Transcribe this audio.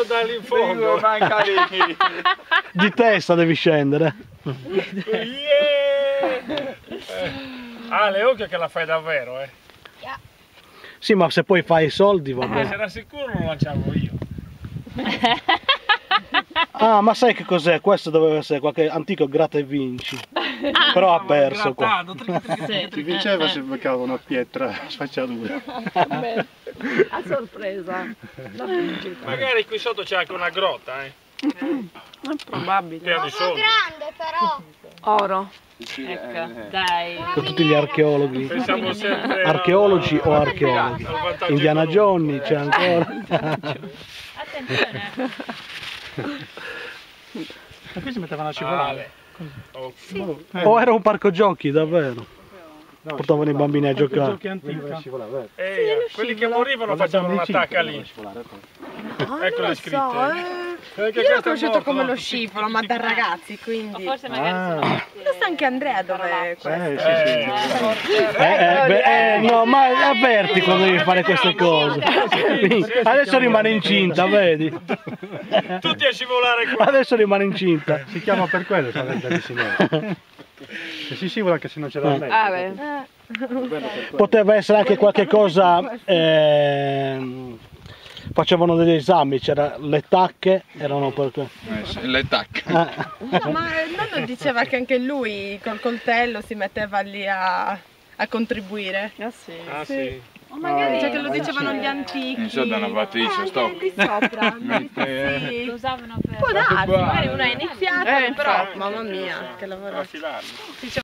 dargli in fondo. Manca lì. Di testa devi scendere. Ah, le occhie che la fai davvero, eh? Sì, ma se poi fai i soldi va bene. Se era sicuro lo lanciavo io. Ah, ma sai che cos'è? Questo doveva essere qualche antico gratta e vinci. Però ha perso qua. Si vinceva se beccava una pietra sfacciatura. A sorpresa. Magari qui sotto c'è anche una grotta, eh? È probabile. Pieno di soldi. grande però. Oro. Ecco, dai. Con tutti gli archeologi. Pensiamo sempre Archeologi o archeologi? al vantaggio Indiana economico. Jones c'è ancora. Attenzione. Ma qui si mettevano a scivolare. O era un parco giochi, davvero? Portavano i bambini a giocare. Giochi antichi. Quelli che morivano facevano un'attacca lì. Ecco le scritte. Io l'ho conosciuto come lo scivolo, ma da ragazzi, quindi. Forse magari Lo sa anche Andrea dove è questo. No, ma avverti quando devi fare queste cose. Adesso rimane incinta, vedi? Tutti a scivolare qua. Adesso rimane incinta. Si chiama per quello Saletta di Signore. E si scivola anche se non ce l'ha lei. Ah, beh. Poteva essere anche qualche cosa. Facevano degli esami, c'era le tacche, erano per. Le tacche. No, ma nonno diceva che anche lui col coltello si metteva lì a contribuire. Ah sì. Ah sì. O magari cioè che lo dicevano gli antichi. Non so da una battrice, sto. Di sopra. Sì. Lo usavano per... Può darsi, magari uno ha iniziato, però infatti. mamma mia, che lavoro. Affilarli.